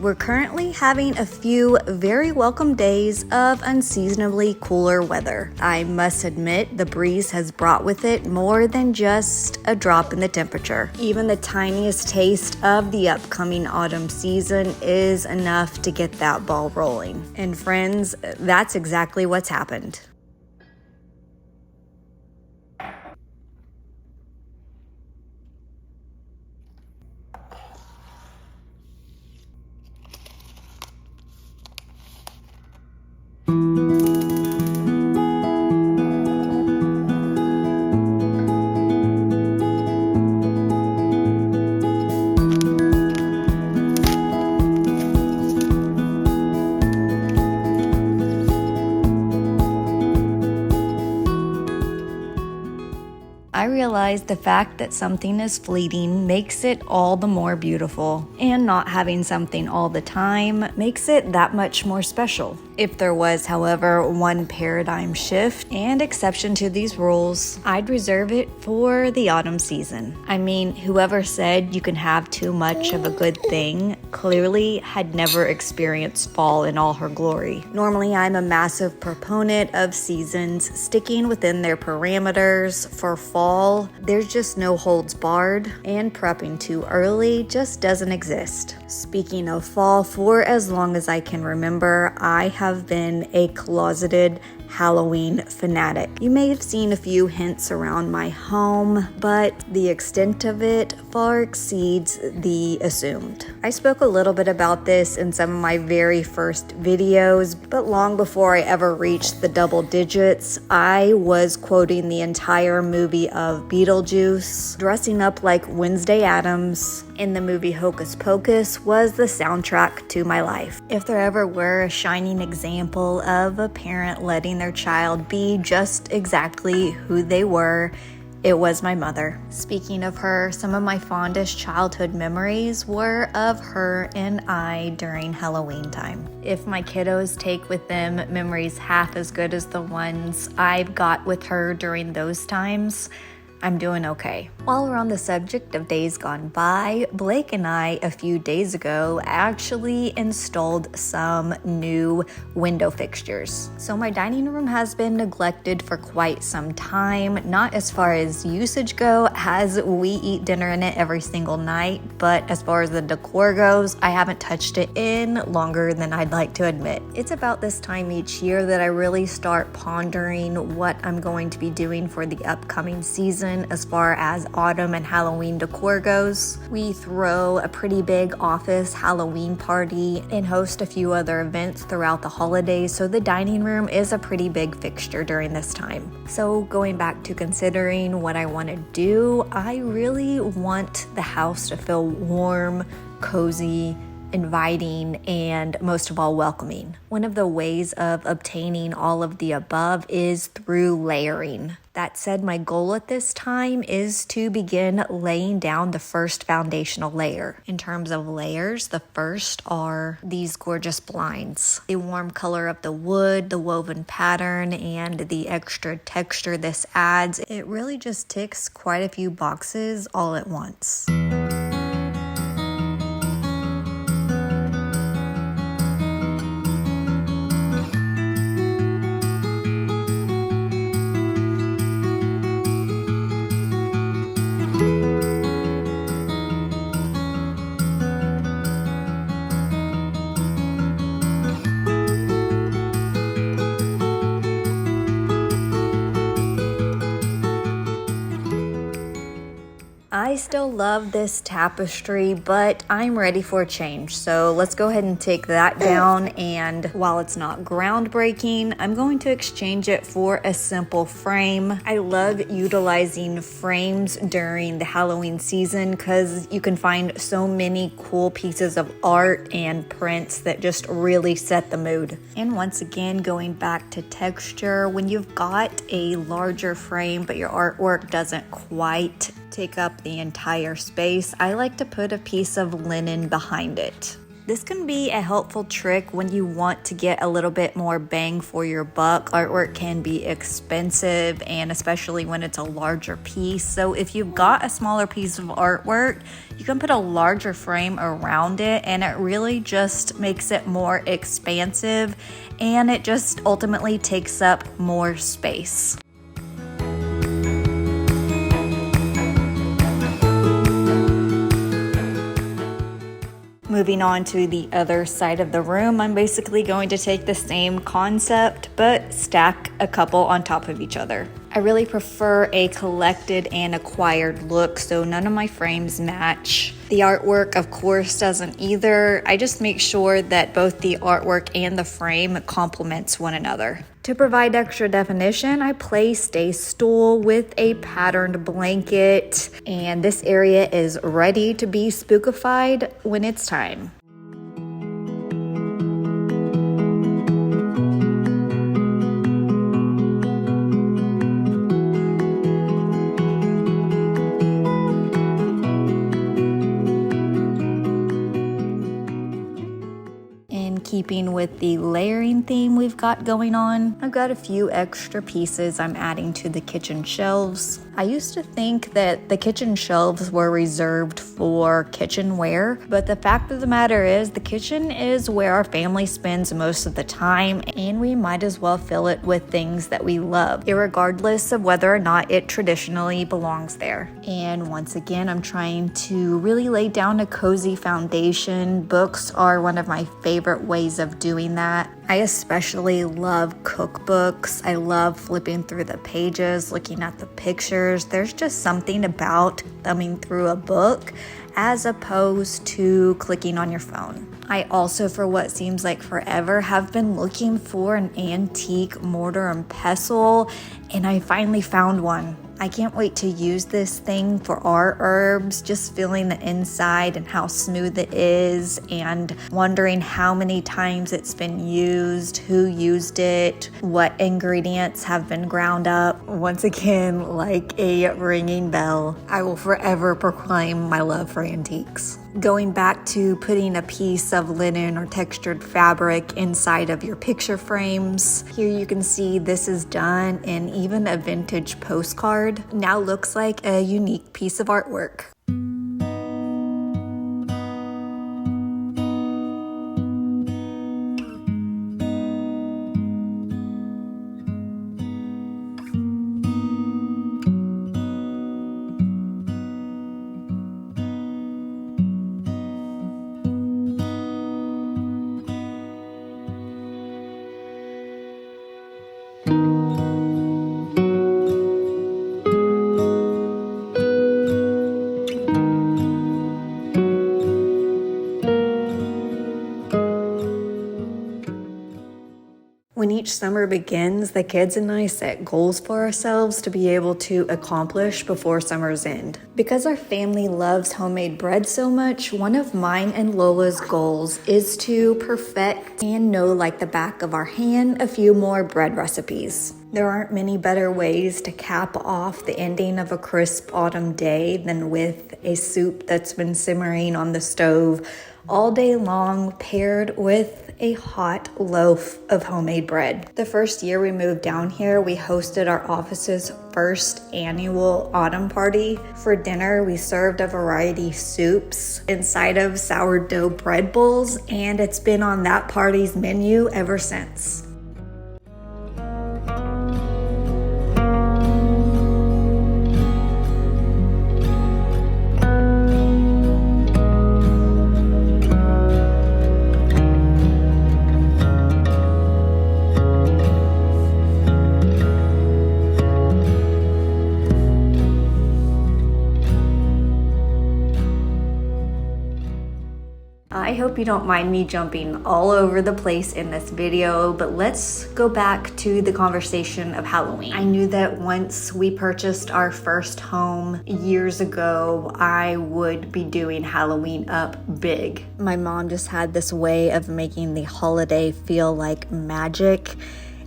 We're currently having a few very welcome days of unseasonably cooler weather. I must admit, the breeze has brought with it more than just a drop in the temperature. Even the tiniest taste of the upcoming autumn season is enough to get that ball rolling. And friends, that's exactly what's happened. I realize the fact that something is fleeting makes it all the more beautiful, and not having something all the time makes it that much more special. If there was, however, one paradigm shift and exception to these rules, I'd reserve it for the autumn season. I mean, whoever said you can have too much of a good thing clearly had never experienced fall in all her glory. Normally, I'm a massive proponent of seasons sticking within their parameters. For fall, there's just no holds barred, and prepping too early just doesn't exist. Speaking of fall, for as long as I can remember, I have been a closeted Halloween fanatic. You may have seen a few hints around my home, but the extent of it far exceeds the assumed. I spoke a little bit about this in some of my very first videos, but long before I ever reached the double digits, I was quoting the entire movie of Beetlejuice. Dressing up like Wednesday Addams in the movie Hocus Pocus was the soundtrack to my life. If there ever were a shining example of a parent letting their child be just exactly who they were, it was my mother. Speaking of her, some of my fondest childhood memories were of her and I during Halloween time. If my kiddos take with them memories half as good as the ones I've got with her during those times, I'm doing okay. While we're on the subject of days gone by, Blake and I, a few days ago, actually installed some new window fixtures. So my dining room has been neglected for quite some time, not as far as usage go, as we eat dinner in it every single night, but as far as the decor goes, I haven't touched it in longer than I'd like to admit. It's about this time each year that I really start pondering what I'm going to be doing for the upcoming season. As far as autumn and Halloween decor goes. We throw a pretty big office Halloween party and host a few other events throughout the holidays, so the dining room is a pretty big fixture during this time. So going back to considering what I want to do, I really want the house to feel warm, cozy, inviting, and most of all, welcoming. One of the ways of obtaining all of the above is through layering. That said, my goal at this time is to begin laying down the first foundational layer. In terms of layers, the first are these gorgeous blinds. The warm color of the wood, the woven pattern, and the extra texture this adds, it really just ticks quite a few boxes all at once. I still love this tapestry, but I'm ready for a change. So let's go ahead and take that down. And while it's not groundbreaking, I'm going to exchange it for a simple frame. I love utilizing frames during the Halloween season because you can find so many cool pieces of art and prints that just really set the mood. And once again, going back to texture, when you've got a larger frame but your artwork doesn't quite take up the entire space, I like to put a piece of linen behind it. This can be a helpful trick when you want to get a little bit more bang for your buck. Artwork can be expensive, and especially when it's a larger piece. So if you've got a smaller piece of artwork, you can put a larger frame around it, and it really just makes it more expansive, and it just ultimately takes up more space. Moving on to the other side of the room, I'm basically going to take the same concept but stack a couple on top of each other. I really prefer a collected and acquired look, so none of my frames match. The artwork, of course, doesn't either. I just make sure that both the artwork and the frame complements one another. To provide extra definition, I placed a stool with a patterned blanket, and this area is ready to be spookified when it's time. Keeping with the layering theme we've got going on, I've got a few extra pieces I'm adding to the kitchen shelves. I used to think that the kitchen shelves were reserved for kitchenware, but the fact of the matter is the kitchen is where our family spends most of the time, and we might as well fill it with things that we love, irregardless of whether or not it traditionally belongs there. And once again, I'm trying to really lay down a cozy foundation. Books are one of my favorite ways of doing that. I especially love cookbooks. I love flipping through the pages, looking at the pictures. There's just something about thumbing through a book as opposed to clicking on your phone. I also, for what seems like forever, have been looking for an antique mortar and pestle, and I finally found one. I can't wait to use this thing for our herbs, just feeling the inside and how smooth it is, and wondering how many times it's been used, who used it, what ingredients have been ground up. Once again, like a ringing bell, I will forever proclaim my love for antiques. Going back to putting a piece of linen or textured fabric inside of your picture frames. Here you can see this is done, and even a vintage postcard now looks like a unique piece of artwork. When each summer begins, the kids and I set goals for ourselves to be able to accomplish before summer's end. Because our family loves homemade bread so much, one of mine and Lola's goals is to perfect and know like the back of our hand a few more bread recipes. There aren't many better ways to cap off the ending of a crisp autumn day than with a soup that's been simmering on the stove all day long, paired with a hot loaf of homemade bread. The first year we moved down here, we hosted our office's first annual autumn party. For dinner, we served a variety of soups inside of sourdough bread bowls, and it's been on that party's menu ever since. I hope you don't mind me jumping all over the place in this video, but let's go back to the conversation of Halloween. I knew that once we purchased our first home years ago, I would be doing Halloween up big. My mom just had this way of making the holiday feel like magic,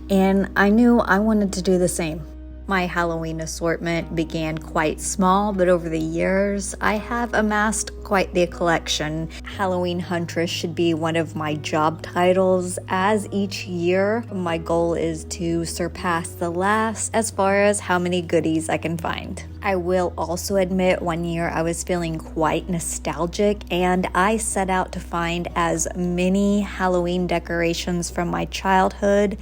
and I knew I wanted to do the same. My Halloween assortment began quite small, but over the years, I have amassed quite the collection. Halloween Huntress should be one of my job titles, as each year, my goal is to surpass the last as far as how many goodies I can find. I will also admit one year I was feeling quite nostalgic and I set out to find as many Halloween decorations from my childhood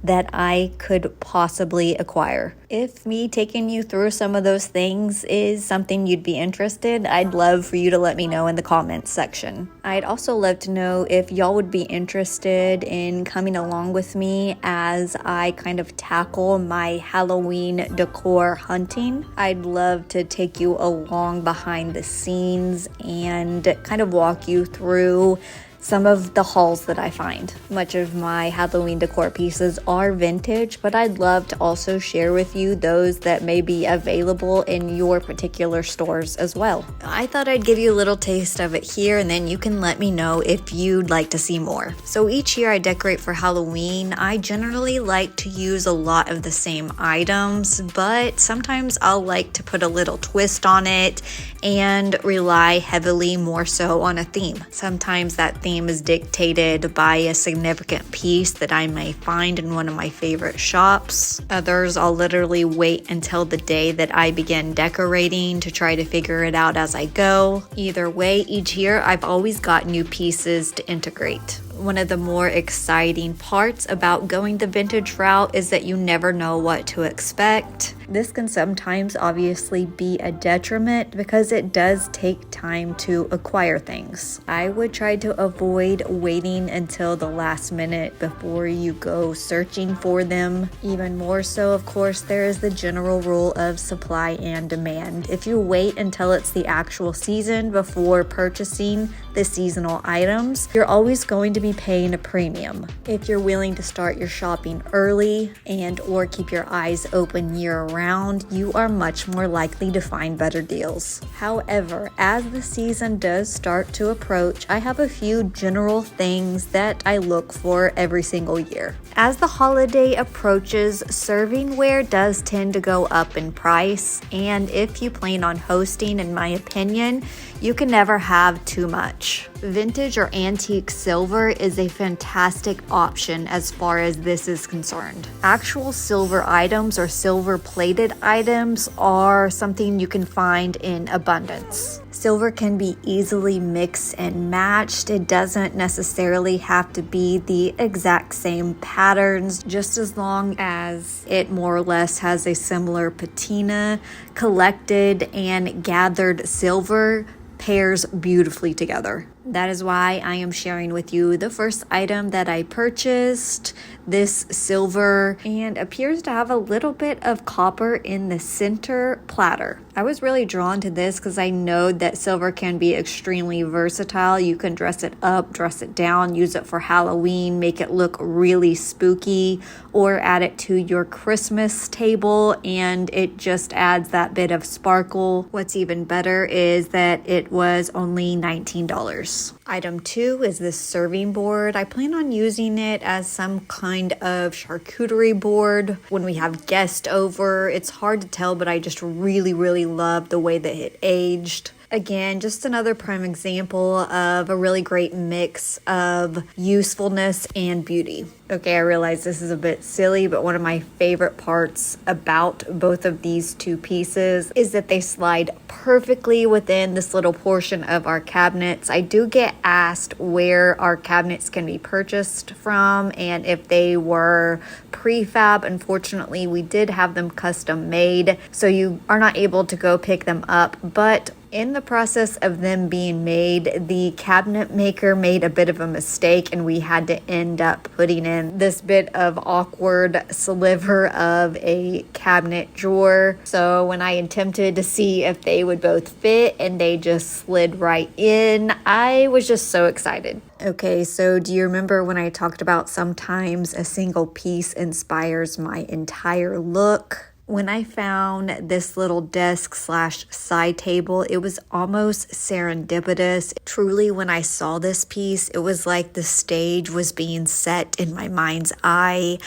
that I could possibly acquire. If me taking you through some of those things is something you'd be interested, I'd love for you to let me know in the comments section. I'd also love to know if y'all would be interested in coming along with me as I kind of tackle my Halloween decor hunting. I'd love to take you along behind the scenes and kind of walk you through some of the hauls that I find. Much of my Halloween decor pieces are vintage, but I'd love to also share with you those that may be available in your particular stores as well. I thought I'd give you a little taste of it here and then you can let me know if you'd like to see more. So each year I decorate for Halloween. I generally like to use a lot of the same items, but sometimes I'll like to put a little twist on it and rely heavily more so on a theme. Sometimes that theme is dictated by a significant piece that I may find in one of my favorite shops. Others, I'll literally wait until the day that I begin decorating to try to figure it out as I go. Either way, each year I've always got new pieces to integrate. One of the more exciting parts about going the vintage route is that you never know what to expect. This can sometimes obviously be a detriment because it does take time to acquire things. I would try to avoid waiting until the last minute before you go searching for them. Even more so, of course, there is the general rule of supply and demand. If you wait until it's the actual season before purchasing the seasonal items, you're always going to be paying a premium. If you're willing to start your shopping early and or keep your eyes open year round, you are much more likely to find better deals. However, as the season does start to approach, I have a few general things that I look for every single year. As the holiday approaches, servingware does tend to go up in price, and if you plan on hosting, in my opinion, you can never have too much. Vintage or antique silver is a fantastic option as far as this is concerned. Actual silver items or silver plated items are something you can find in abundance. Silver can be easily mixed and matched. It doesn't necessarily have to be the exact same patterns, just as long as it more or less has a similar patina. Collected and gathered silver pairs beautifully together. That is why I am sharing with you the first item that I purchased. This silver and appears to have a little bit of copper in the center platter. I was really drawn to this because I know that silver can be extremely versatile. You can dress it up, dress it down, use it for Halloween, make it look really spooky, or add it to your Christmas table and it just adds that bit of sparkle. What's even better is that it was only $19. Item 2 is this serving board. I plan on using it as some kind of charcuterie board when we have guests over. It's hard to tell, but I just really love the way that it aged. Again, just another prime example of a really great mix of usefulness and beauty. Okay, I realize this is a bit silly, but one of my favorite parts about both of these two pieces is that they slide perfectly within this little portion of our cabinets. I do get asked where our cabinets can be purchased from and if they were prefab. Unfortunately, we did have them custom made, so you are not able to go pick them up, but in the process of them being made, the cabinet maker made a bit of a mistake and we had to end up putting in this bit of awkward sliver of a cabinet drawer. So when I attempted to see if they would both fit and they just slid right in, I was just so excited. Okay, so do you remember when I talked about sometimes a single piece inspires my entire look? When I found this little desk slash side table, it was almost serendipitous. Truly, when I saw this piece, it was like the stage was being set in my mind's eye.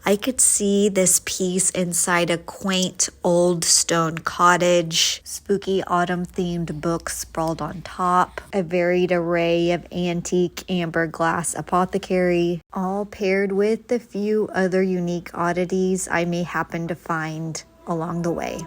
I could see this piece inside a quaint old stone cottage, spooky autumn themed books sprawled on top, a varied array of antique amber glass apothecary, all paired with the few other unique oddities I may happen to find along the way.